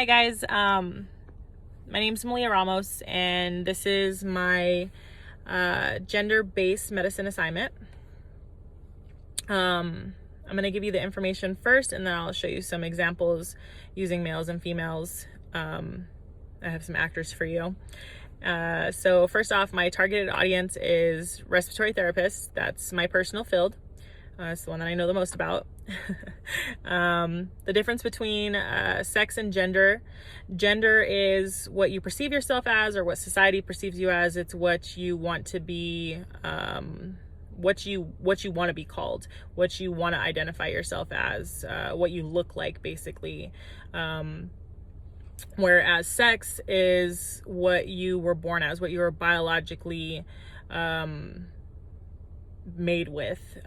Hi guys, my name's Malia Ramos and this is my gender-based medicine assignment. I'm going to give you the information first and then I'll show you some examples using males and females. I have some actors for you. So first off, my targeted audience is respiratory therapists. That's my personal field. It's the one that I know the most about. The difference between sex and gender. Gender is what you perceive yourself as or what society perceives you as. It's what you want to be, what you want to be called, what you want to identify yourself as, what you look like, basically. Whereas sex is what you were born as, what you were biologically made with,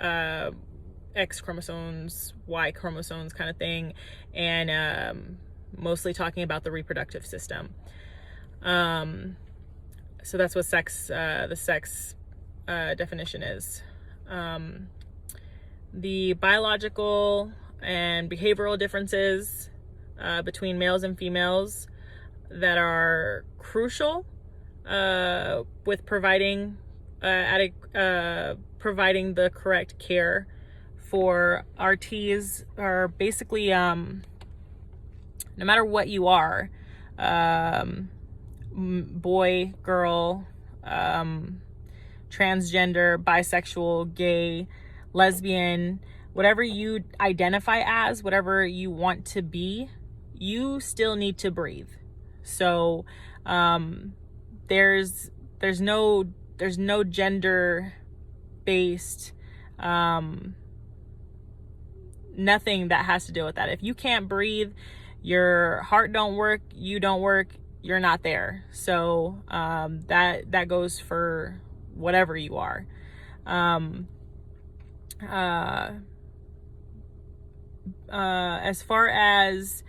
X chromosomes, Y chromosomes kind of thing, and mostly talking about the reproductive system. So that's what sex, the sex definition is. The biological and behavioral differences between males and females that are crucial with providing providing the correct care for RTs are basically no matter what you are, boy, girl, transgender, bisexual, gay, lesbian, whatever you identify as, whatever you want to be, you still need to breathe. So there's no gender based nothing that has to do with that. If you can't breathe, your heart don't work, you don't work, you're not there. So that goes for whatever you are. As far as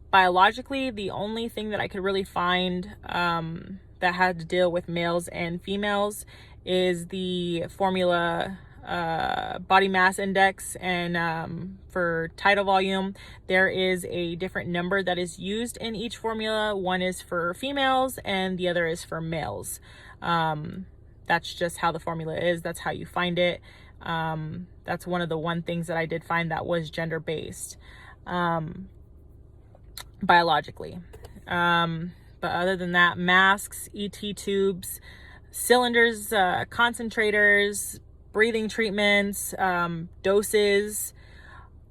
biologically, the only thing that I could really find that had to deal with males and females is the formula body mass index, and for tidal volume there is a different number that is used in each formula. One is for females and the other is for males. That's just how the formula is. That's how you find it. That's one of the things that I did find that was gender based biologically. But other than that, masks, ET tubes, cylinders, concentrators, breathing treatments, doses,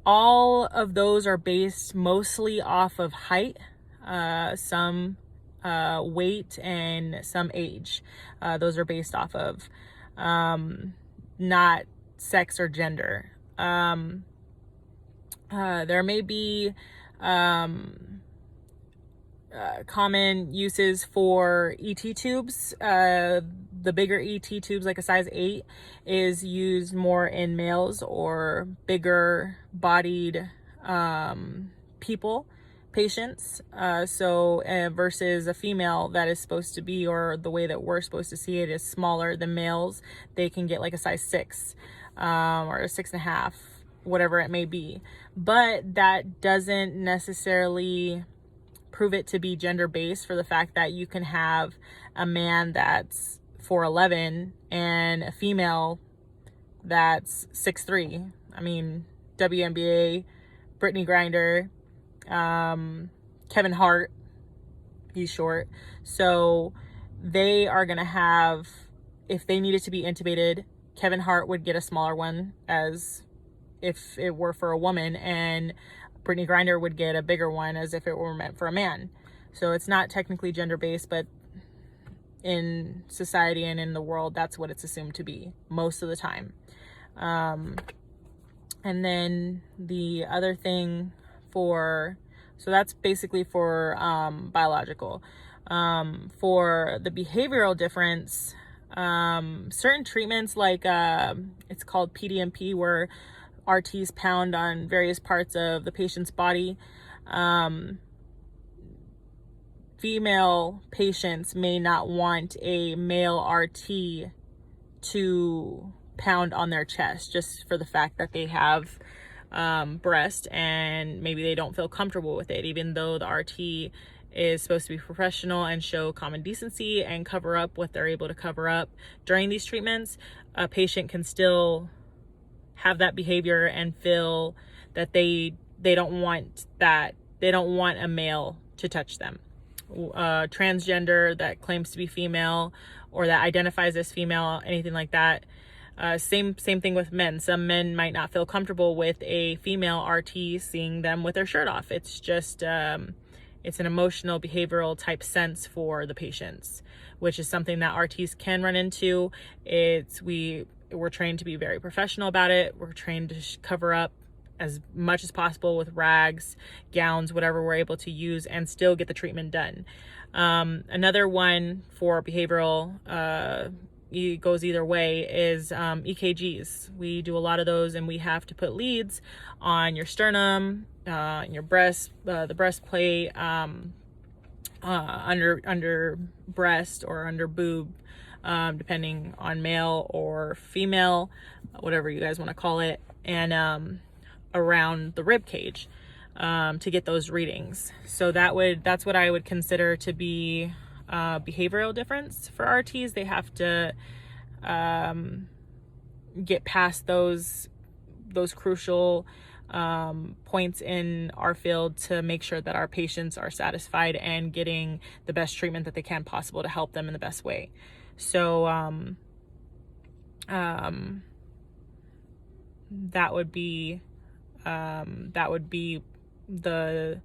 all of those are based mostly off of height, some weight, and some age. Those are based off of, not sex or gender. There may be common uses for ET tubes. The bigger ET tubes, like a size 8, is used more in males or bigger bodied patients. Versus a female that is supposed to be, or the way that we're supposed to see it, is smaller than males. They can get like a size 6 or a 6.5, whatever it may be. But that doesn't necessarily prove it to be gender based, for the fact that you can have a man that's 4'11" and a female that's 6'3". I mean, WNBA, Brittany Griner, Kevin Hart, he's short. So they are gonna have, if they needed to be intubated, Kevin Hart would get a smaller one as if it were for a woman, and Brittany Griner would get a bigger one as if it were meant for a man. So it's not technically gender based, but in society and in the world, that's what it's assumed to be most of the time. And then the other thing so that's basically for biological. For the behavioral difference, certain treatments like it's called PDMP, where RTs pound on various parts of the patient's body. Female patients may not want a male RT to pound on their chest, just for the fact that they have breast, and maybe they don't feel comfortable with it, even though the RT is supposed to be professional and show common decency and cover up what they're able to cover up during these treatments. A patient can still have that behavior and feel that they don't want a male to touch them. Transgender that claims to be female or that identifies as female, anything like that. Same thing with men. Some men might not feel comfortable with a female RT seeing them with their shirt off. It's just it's an emotional, behavioral type sense for the patients, which is something that RTs can run into. We're trained to be very professional about it. We're trained to cover up as much as possible with rags, gowns, whatever we're able to use, and still get the treatment done. Another one for behavioral, it goes either way, is EKGs. We do a lot of those, and we have to put leads on your sternum, your breast, the breastplate, under breast or under boob, depending on male or female, whatever you guys want to call it, and around the rib cage, to get those readings. So that's what I would consider to be behavioral difference for RTs. They have to get past those crucial points in our field to make sure that our patients are satisfied and getting the best treatment that they can possible to help them in the best way. So that would be the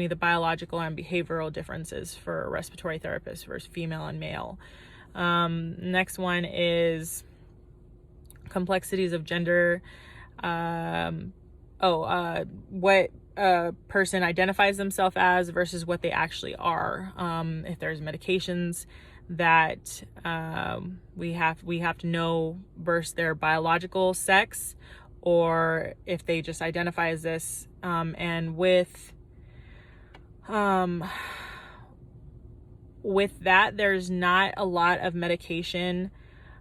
the biological and behavioral differences for a respiratory therapist versus female and male. Next one is complexities of gender. What a person identifies themselves as versus what they actually are. If there's medications that we have to know versus their biological sex, or if they just identify as this, and with that, there's not a lot of medication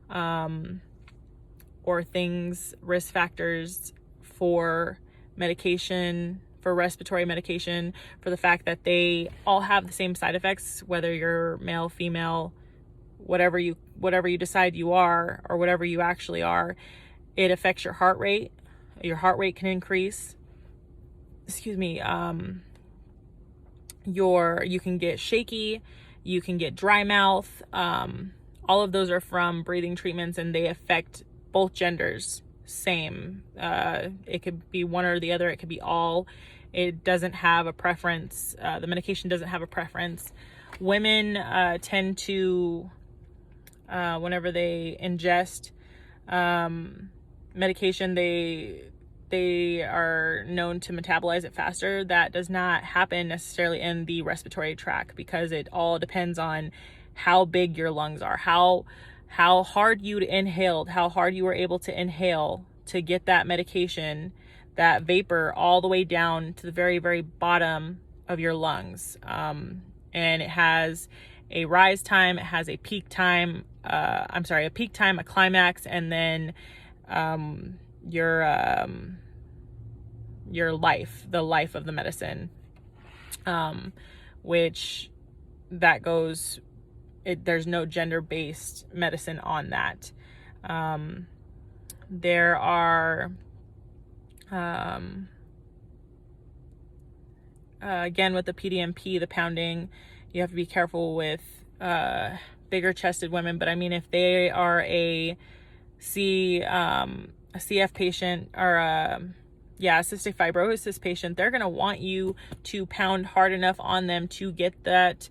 or risk factors for medication, for respiratory medication, for the fact that they all have the same side effects, whether you're male, female, whatever you decide you are, or whatever you actually are. It affects your heart rate. Your heart rate can increase. You can get shaky, you can get dry mouth. All of those are from breathing treatments, and they affect both genders same. It could be one or the other, it could be all. It doesn't have a preference. The medication doesn't have a preference. Women tend to, whenever they ingest medication, they are known to metabolize it faster. That does not happen necessarily in the respiratory tract, because it all depends on how big your lungs are, how hard you inhaled, how hard you were able to inhale to get that medication, that vapor, all the way down to the very, very bottom of your lungs. And it has a rise time, it has a peak time, a peak time, a climax, and then your life, the life of the medicine, which that goes, there's no gender-based medicine on that. There are, again, with the PDMP, the pounding, you have to be careful with bigger chested women. But I mean, if they are a CF patient, or a cystic fibrosis patient, they're going to want you to pound hard enough on them to get that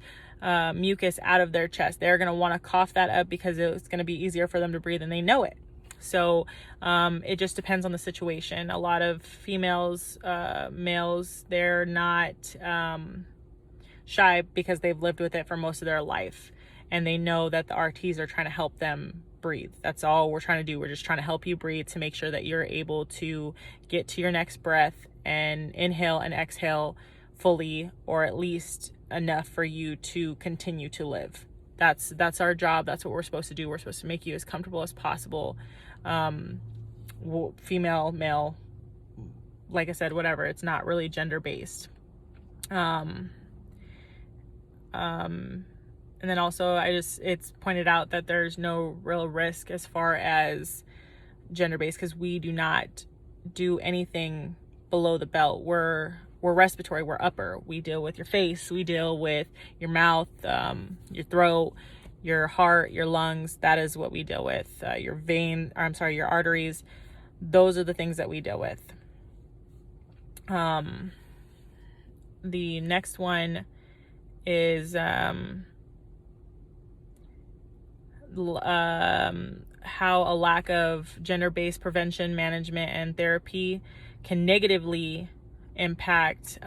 mucus out of their chest. They're going to want to cough that up because it's going to be easier for them to breathe, and they know it. So it just depends on the situation. A lot of females, males, they're not shy because they've lived with it for most of their life, and they know that the RTs are trying to help them breathe. That's all we're trying to do. We're just trying to help you breathe to make sure that you're able to get to your next breath and inhale and exhale fully, or at least enough for you to continue to live. That's our job. That's what we're supposed to do. We're supposed to make you as comfortable as possible female, male, like I said, whatever. It's not really gender based. And then also it's pointed out that there's no real risk as far as gender based, because we do not do anything below the belt. We're respiratory, we're upper. We deal with your face, we deal with your mouth, your throat, your heart, your lungs. That is what we deal with. Your your arteries. Those are the things that we deal with. The next one is how a lack of gender-based prevention, management, and therapy can negatively impact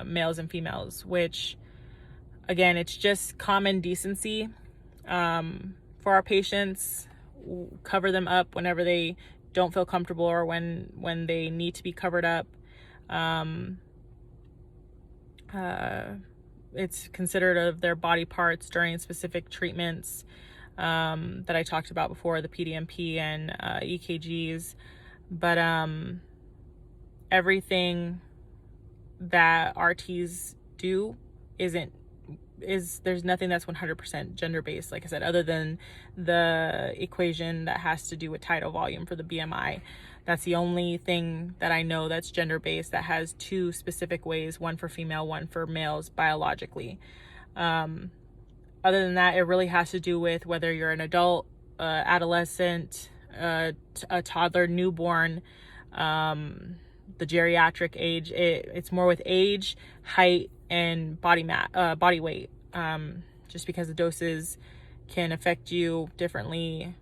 males and females, which, again, it's just common decency for our patients. Cover them up whenever they don't feel comfortable or when they need to be covered up. It's considered of their body parts during specific treatments that I talked about before, the PDMP and EKGs. But everything that RTs do there's nothing that's 100% gender-based, like I said, other than the equation that has to do with tidal volume for the BMI. That's the only thing that I know that's gender-based, that has two specific ways, one for female, one for males biologically. Other than that, it really has to do with whether you're an adult, adolescent, a toddler, newborn, the geriatric age. It's more with age, height, and body weight, just because the doses can affect you differently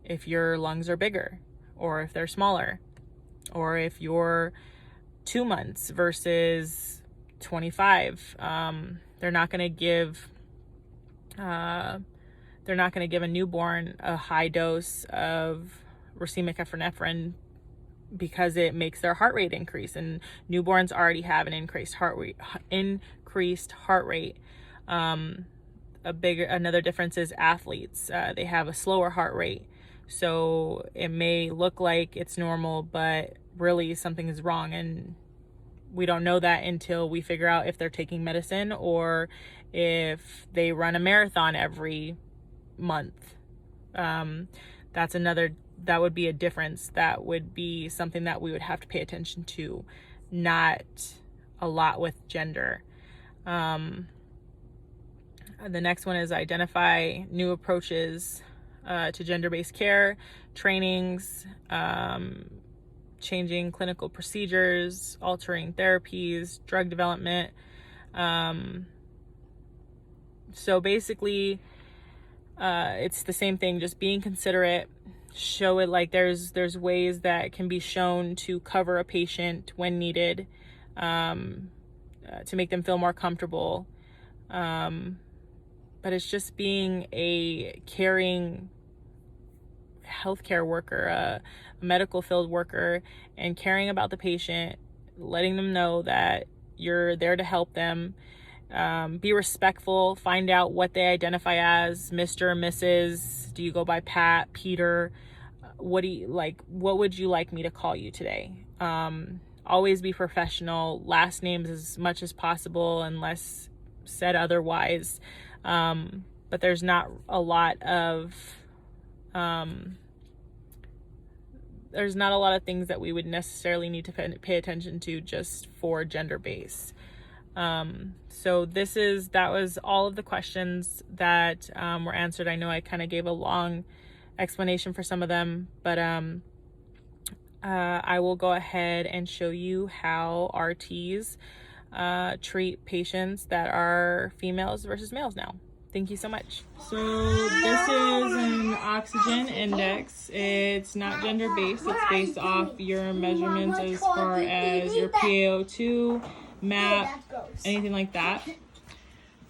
if your lungs are bigger or if they're smaller, or if you're 2 months versus 25. They're not going to give a newborn a high dose of racemic epinephrine because it makes their heart rate increase, and newborns already have an increased heart rate. Another difference is athletes. They have a slower heart rate, so it may look like it's normal, but really something is wrong, and we don't know that until we figure out if they're taking medicine or if they run a marathon every month. That would be a difference. That would be something that we would have to pay attention to, not a lot with gender. The next one is identify new approaches to gender-based care, trainings, changing clinical procedures, altering therapies, drug development. So basically, it's the same thing, just being considerate. Show it like there's ways that can be shown to cover a patient when needed, to make them feel more comfortable. But it's just being a caring healthcare worker, a medical field worker, and caring about the patient, letting them know that you're there to help them. Be respectful, find out what they identify as, Mr. or Mrs. Do you go by Pat, Peter? What would you like me to call you today? Always be professional, last names as much as possible unless said otherwise. But there's not a lot of things that we would necessarily need to pay attention to just for gender base. So that was all of the questions that were answered. I know I kind of gave a long explanation for some of them, but I will go ahead and show you how RTs treat patients that are females versus males now. Thank you so much. So this is an oxygen index. It's not gender based. It's based off your measurements as far as your PaO2, MAP, anything like that.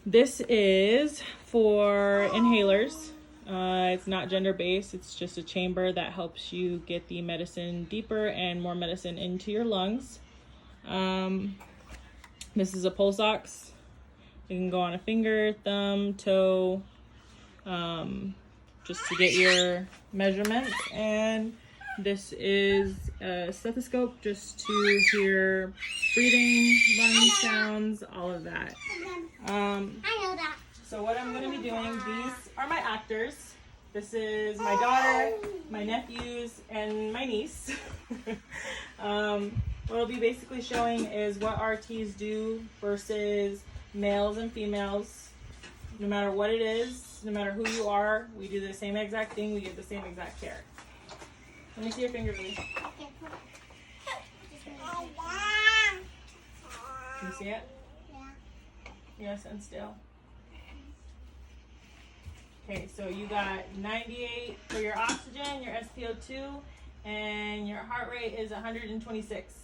This is for inhalers. It's not gender based. It's just a chamber that helps you get the medicine deeper and more medicine into your lungs. This is a pulse ox. You can go on a finger, thumb, toe, just to get your measurements. And this is a stethoscope just to hear breathing, lung sounds, all of that. I know that. So what I'm going to be doing, these are my actors. This is my daughter, my nephews, and my niece. What I'll be basically showing is what RTs do versus males and females. No matter what it is, no matter who you are, we do the same exact thing, we give the same exact care. Let me see your finger, Lily. Can you see it? Yeah. Yes, and still. Okay, so you got 98 for your oxygen, your SpO2, and your heart rate is 126.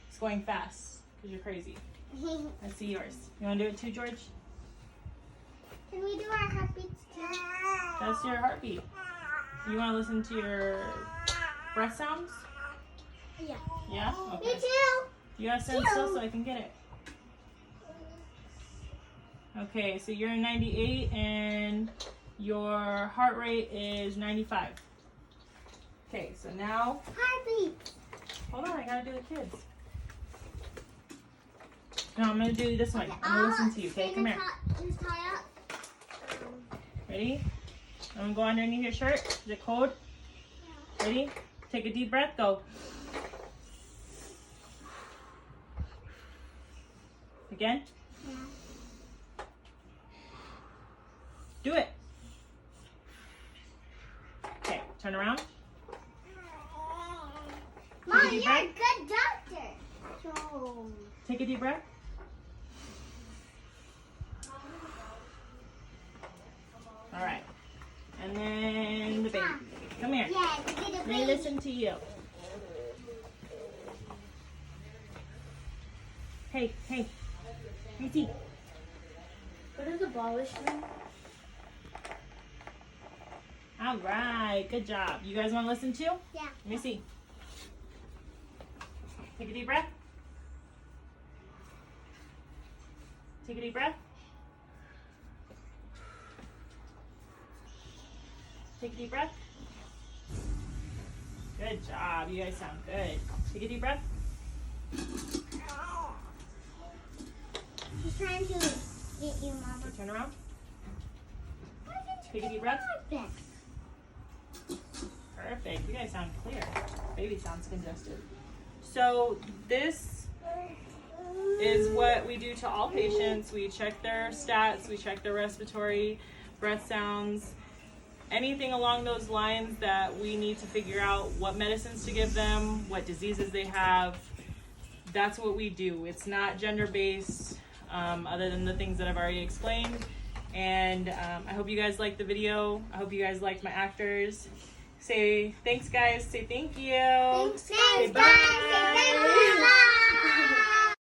It's going fast because you're crazy. Let's see yours. You want to do it too, George? Can we do our heartbeats too? That's your heartbeat. You want to listen to your breath sounds? Yeah. Yeah? Me Okay. too. You gotta stand still so I can get it. Okay, so you're 98 and your heart rate is 95. Okay, so now, Heartbeat. hold on, I gotta do the kids. No, I'm gonna do this one. I'm gonna listen to you, okay? Come here. Just tie up. Ready? I'm gonna go underneath your shirt. Is it cold? Ready? Take a deep breath, go. Again? Yeah. Do it. Okay, turn around. Mom, Take a you're deep a breath. good doctor. So. Take a deep breath. All right. And then the baby. Come here. Yeah, to get a Let me baby. listen to you. Hey, hey. Let me see. What is a abolish room? All right. Good job. You guys want to listen too? Yeah. Let me see. Take a deep breath. Take a deep breath. Take a deep breath. Good job. You guys sound good. Take a deep breath. She's trying to get you, Mama. Okay, turn around. Why didn't Take a you deep breath. get like this? Perfect. You guys sound clear. Baby sounds congested. So this is what we do to all patients. We check their stats, we check their respiratory, breath sounds, anything along those lines that we need to figure out what medicines to give them, what diseases they have. That's what we do. It's not gender-based, other than the things that I've already explained. And I hope you guys liked the video. I hope you guys liked my actors. Say thanks, guys. Say thank you. Thanks,